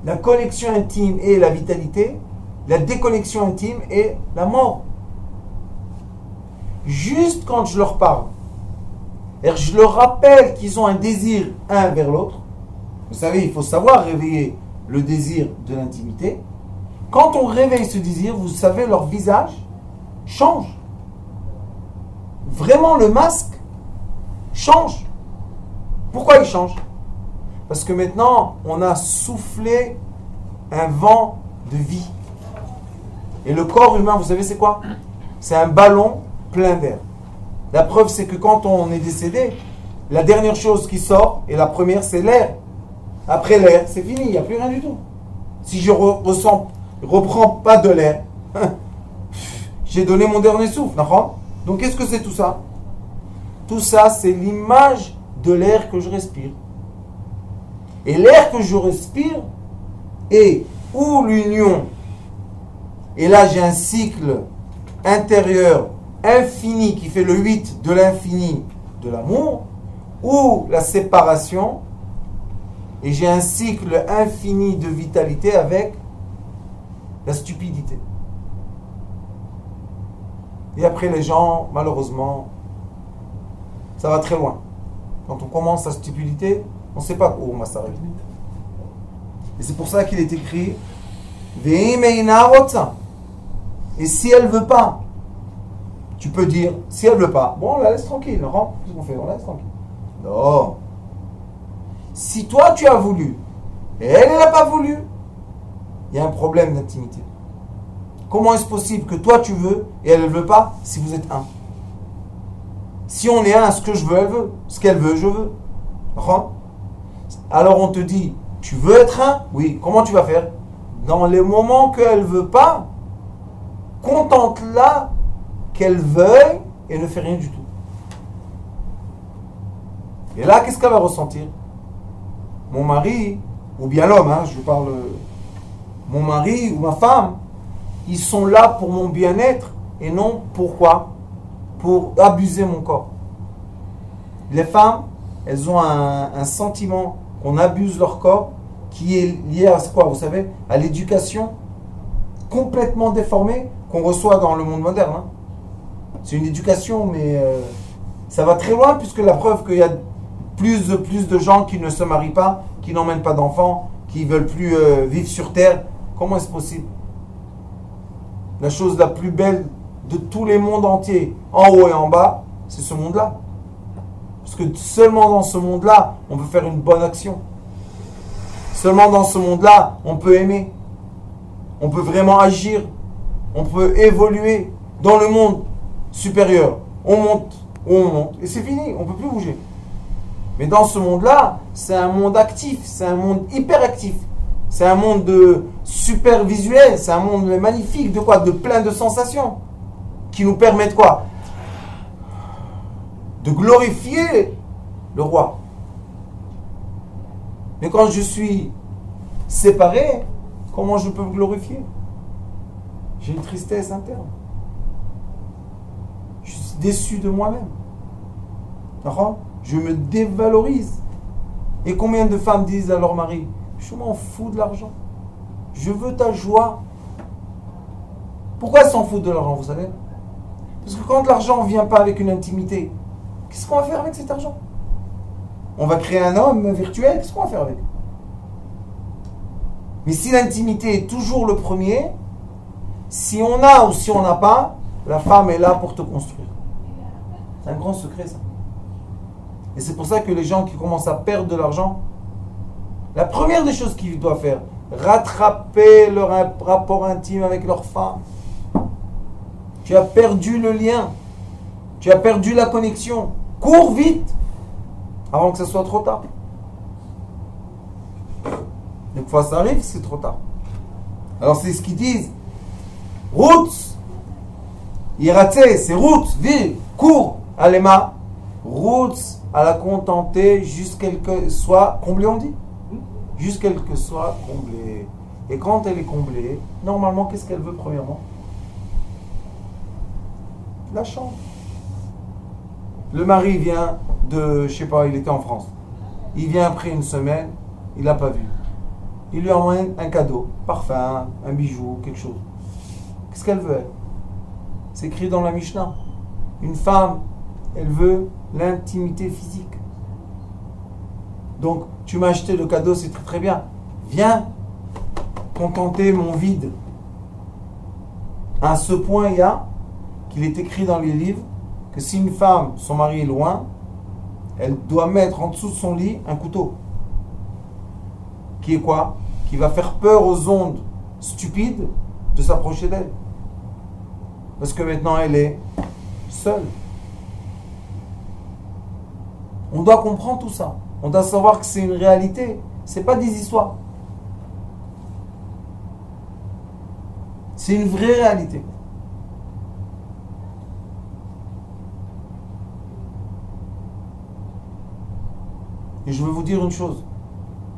La connexion intime est la vitalité. La déconnexion intime est la mort. Juste quand je leur parle, et je leur rappelle qu'ils ont un désir un vers l'autre. Vous savez, il faut savoir réveiller le désir de l'intimité. quand on réveille ce désir, vous savez, leur visage change. Vraiment, le masque change. Pourquoi il change? Parce que maintenant, on a soufflé un vent de vie. Et le corps humain, vous savez c'est quoi? C'est un ballon plein d'air. La preuve, c'est que quand on est décédé, la dernière chose qui sort, et la première, c'est l'air. Après l'air, c'est fini, il n'y a plus rien du tout. Si je reprends pas de l'air, j'ai donné mon dernier souffle. Donc qu'est-ce que c'est tout ça? Tout ça, c'est l'image de l'air que je respire. Et l'air que je respire est ou l'union, et là j'ai un cycle intérieur infini qui fait le 8 de l'infini de l'amour, ou la séparation, et j'ai un cycle infini de vitalité avec la stupidité. Et après les gens, malheureusement, ça va très loin. Quand on commence la stupidité, on ne sait pas où on va s'arrêter. Et c'est pour ça qu'il est écrit et si elle ne veut pas, tu peux dire, si elle ne veut pas, bon, on la laisse tranquille. Qu'est-ce qu'on fait? On la laisse tranquille. Non. Si toi tu as voulu et elle n'a pas voulu, il y a un problème d'intimité. Comment est-ce possible que toi tu veux et elle ne veut pas si vous êtes un? Si on est un, ce que je veux, elle veut. Ce qu'elle veut, je veux. Alors on te dit, tu veux être un? Oui. Comment tu vas faire? Dans les moments qu'elle ne veut pas, contente-la qu'elle veuille et ne fais rien du tout. Et là, qu'est-ce qu'elle va ressentir? Mon mari, ou bien l'homme, je parle, mon mari ou ma femme, ils sont là pour mon bien-être et non pourquoi? Pour abuser mon corps. Les femmes, elles ont un sentiment qu'on abuse leur corps qui est lié à quoi? Vous savez, à l'éducation complètement déformée qu'on reçoit dans le monde moderne. C'est une éducation, mais ça va très loin puisque la preuve qu'il y a plus de gens qui ne se marient pas, qui n'emmènent pas d'enfants, qui ne veulent plus vivre sur Terre. Comment est-ce possible? La chose la plus belle de tous les mondes entiers, en haut et en bas, c'est ce monde-là. Parce que seulement dans ce monde-là, on peut faire une bonne action. Seulement dans ce monde-là, on peut aimer. On peut vraiment agir. On peut évoluer dans le monde supérieur. On monte, et c'est fini, on ne peut plus bouger. Mais dans ce monde-là, c'est un monde actif, c'est un monde hyperactif. C'est un monde de super visuel, c'est un monde magnifique, de quoi? De plein de sensations. Qui nous permettent quoi? De glorifier le roi. Mais quand je suis séparé, comment je peux me glorifier? J'ai une tristesse interne. Je suis déçu de moi-même. Je me dévalorise. Et combien de femmes disent à leur mari, je m'en fous de l'argent. Je veux ta joie. Pourquoi elles s'en foutent de l'argent, vous savez? Parce que quand l'argent ne vient pas avec une intimité, qu'est-ce qu'on va faire avec cet argent? On va créer un homme virtuel, qu'est-ce qu'on va faire avec? Mais si l'intimité est toujours le premier, si on a ou si on n'a pas, la femme est là pour te construire. C'est un grand secret, ça. Et c'est pour ça que les gens qui commencent à perdre de l'argent, la première des choses qu'ils doivent faire, rattraper leur rapport intime avec leur femme. Tu as perdu le lien. Tu as perdu la connexion. Cours vite avant que ce soit trop tard. Une fois ça arrive, c'est trop tard. Alors c'est ce qu'ils disent. Route, iraté, c'est route, ville, cours, alema. Route à la contenter jusqu'à qu'elle soit comblée, on dit. Jusqu'à qu'elle soit comblée. Et quand elle est comblée, normalement, qu'est-ce qu'elle veut premièrement? La chambre. Le mari vient de, je sais pas, il était en France. Il vient après une semaine, il l'a pas vu. Il lui envoie un cadeau, parfum, un bijou, quelque chose. Qu'est-ce qu'elle veut, elle? C'est écrit dans la Mishnah. Une femme, elle veut l'intimité physique. Donc, tu m'as acheté le cadeau, c'est très très bien. Viens contenter mon vide. À ce point, il y a qu'il est écrit dans les livres que si une femme, son mari est loin, elle doit mettre en dessous de son lit un couteau. Qui est quoi? Qui va faire peur aux ondes stupides de s'approcher d'elle. Parce que maintenant, elle est seule. On doit comprendre tout ça. On doit savoir que c'est une réalité. Ce n'est pas des histoires. C'est une vraie réalité. Et je veux vous dire une chose.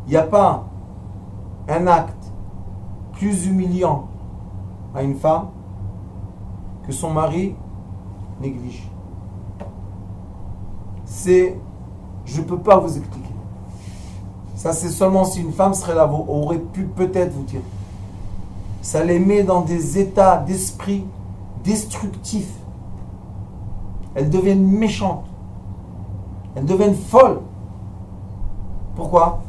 Il n'y a pas un acte plus humiliant à une femme que son mari néglige. Je ne peux pas vous expliquer. Ça, c'est seulement si une femme serait là, aurait pu peut-être vous dire. Ça les met dans des états d'esprit destructifs. Elles deviennent méchantes. Elles deviennent folles. Pourquoi?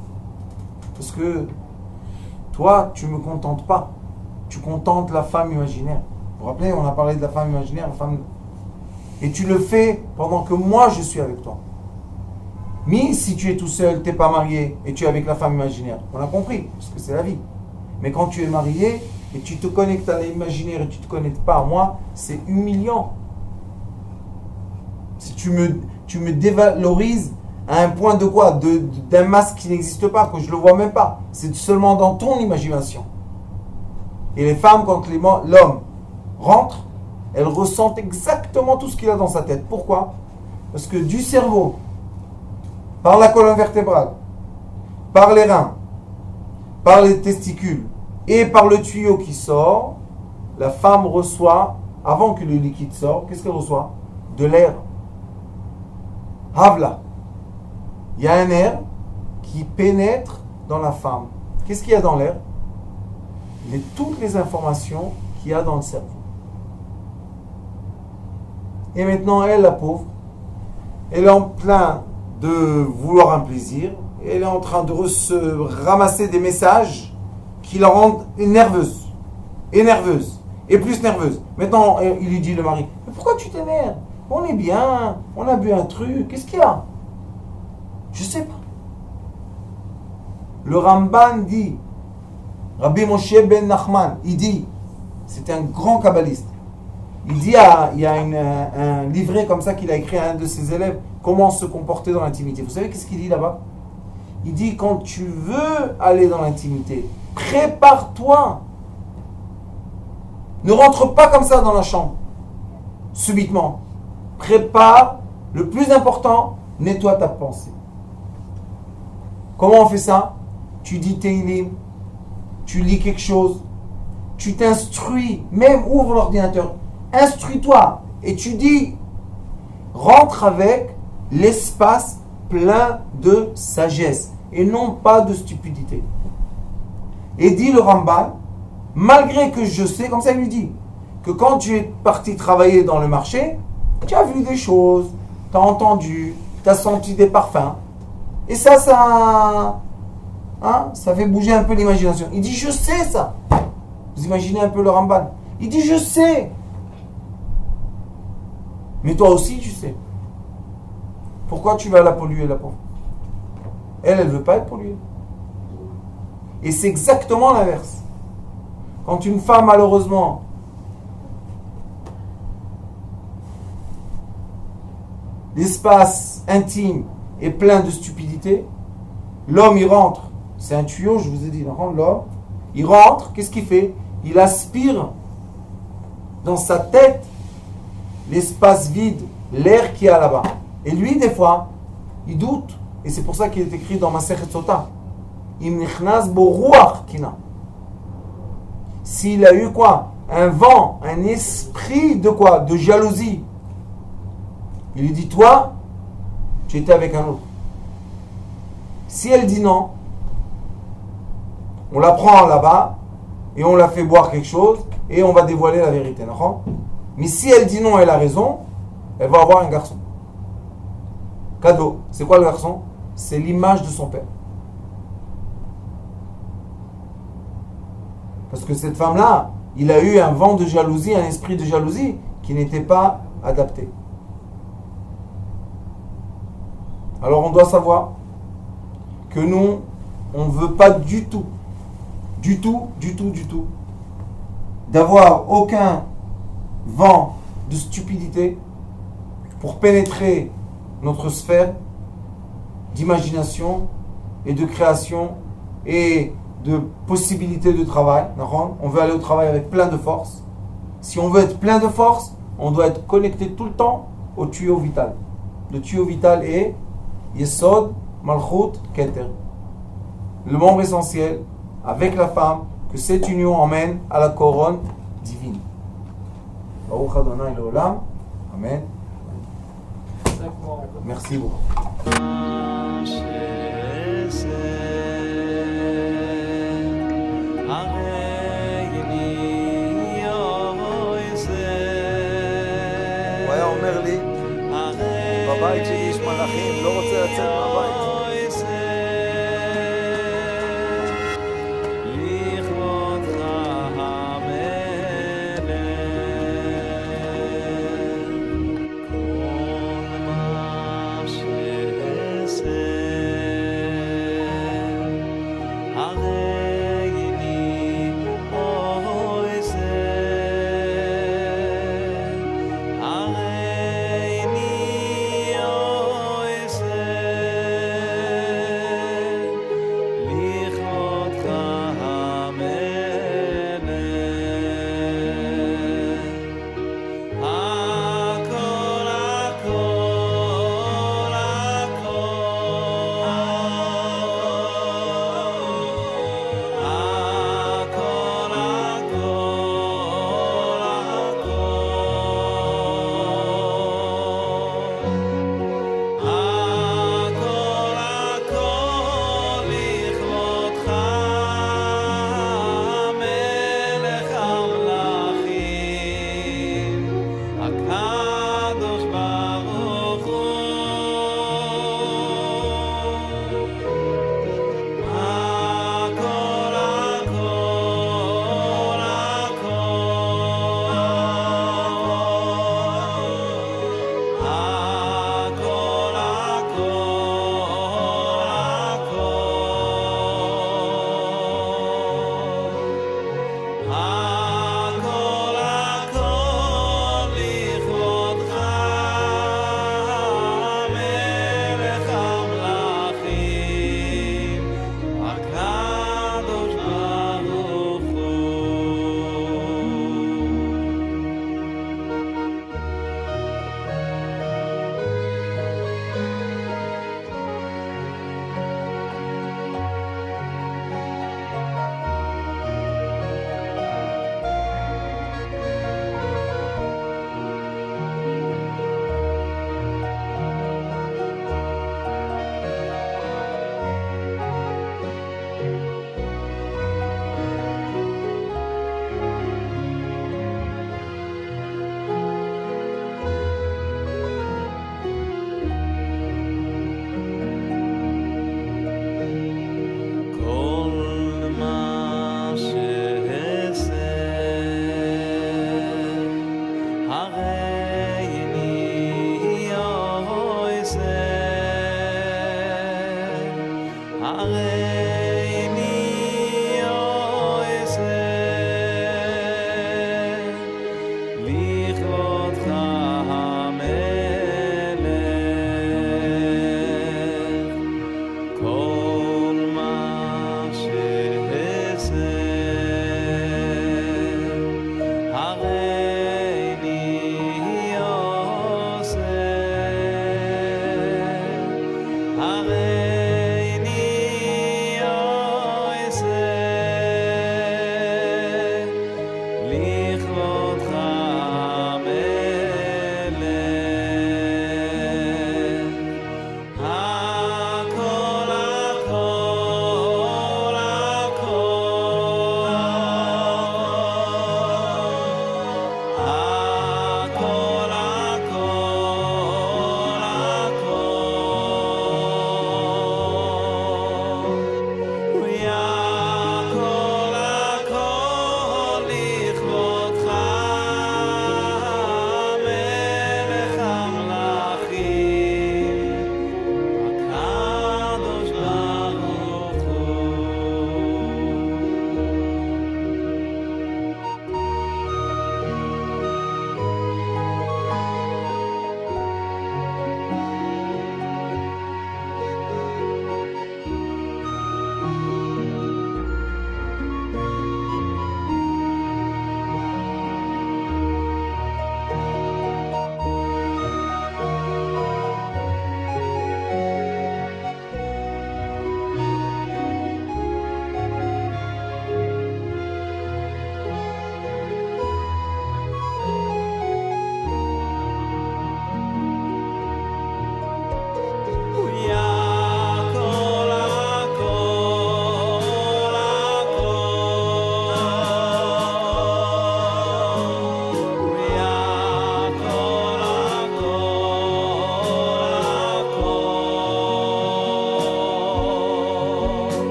Parce que toi, tu ne me contentes pas. Tu contentes la femme imaginaire. Vous vous rappelez, on a parlé de la femme imaginaire, la femme... Et tu le fais pendant que moi, je suis avec toi. Mais si tu es tout seul, tu n'es pas marié, et tu es avec la femme imaginaire, on a compris, parce que c'est la vie. Mais quand tu es marié, et tu te connectes à l'imaginaire, et tu ne te connectes pas à moi, c'est humiliant. Si tu me dévalorises à un point de quoi? D'un masque qui n'existe pas, que je ne le vois même pas. C'est seulement dans ton imagination. Et les femmes, quand l'homme rentre, elles ressentent exactement tout ce qu'il a dans sa tête. Pourquoi? Parce que du cerveau, par la colonne vertébrale, par les reins, par les testicules et par le tuyau qui sort, la femme reçoit, avant que le liquide sorte, qu'est-ce qu'elle reçoit? De l'air. Havla. Il y a un air qui pénètre dans la femme. Qu'est-ce qu'il y a dans l'air? Toutes les informations qu'il y a dans le cerveau. Et maintenant, elle, la pauvre, elle est en plein de vouloir un plaisir. Et elle est en train de se ramasser des messages qui la rendent nerveuse. Et nerveuse. Et plus nerveuse. Maintenant, il lui dit, le mari, mais pourquoi tu t'énerves? On est bien, on a bu un truc, qu'est-ce qu'il y a? Je sais pas. Le Ramban dit, Rabbi Moshe ben Nachman, il dit, c'est un grand kabbaliste. Il dit, il y a un livret comme ça qu'il a écrit à un de ses élèves, comment se comporter dans l'intimité. Vous savez qu'est-ce qu'il dit là-bas? Il dit, quand tu veux aller dans l'intimité, prépare-toi. Ne rentre pas comme ça dans la chambre, subitement. Prépare, le plus important, nettoie ta pensée. Comment on fait ça? Tu dis Teilim, tu lis quelque chose, tu t'instruis, même ouvre l'ordinateur, instruis-toi et tu dis, rentre avec l'espace plein de sagesse et non pas de stupidité. Et dit le Ramban, malgré que je sais, comme ça il lui dit, que quand tu es parti travailler dans le marché, tu as vu des choses, tu as entendu, tu as senti des parfums. Et ça fait bouger un peu l'imagination. Il dit, je sais ça. Vous imaginez un peu le Ramban. Il dit, je sais. Mais toi aussi, tu sais. Pourquoi tu vas la polluer, la pauvre? Elle ne veut pas être polluée. Et c'est exactement l'inverse. Quand une femme, malheureusement, l'espace intime est plein de stupidité, l'homme, il rentre. C'est un tuyau, je vous ai dit, l'homme, il rentre, qu'est-ce qu'il fait? Il aspire dans sa tête l'espace vide, l'air qu'il y a là-bas. Et lui, des fois, il doute. Et c'est pour ça qu'il est écrit dans Masechet Sota. Im nichnas bo ruach kina. S'il a eu quoi? Un vent, un esprit de quoi? De jalousie. Il lui dit, toi, tu étais avec un autre. Si elle dit non, on la prend là-bas et on la fait boire quelque chose et on va dévoiler la vérité. Mais si elle dit non, elle a raison, elle va avoir un garçon. Cadeau. C'est quoi le garçon? C'est l'image de son père. Parce que cette femme-là, il a eu un vent de jalousie, un esprit de jalousie qui n'était pas adapté. Alors on doit savoir que nous, on ne veut pas du tout, d'avoir aucun vent de stupidité pour pénétrer notre sphère d'imagination et de création et de possibilités de travail. On veut aller au travail avec plein de force. Si on veut être plein de force, on doit être connecté tout le temps au tuyau vital. Le tuyau vital est Yesod, Malchut, Keter. Le membre essentiel avec la femme, que cette union emmène à la couronne divine. Baruch Adonai Leolam. Amen. Merci beaucoup. הוא היה אומר לי, בבית שלי יש מלאכים, לא רוצה לצאת מהבית.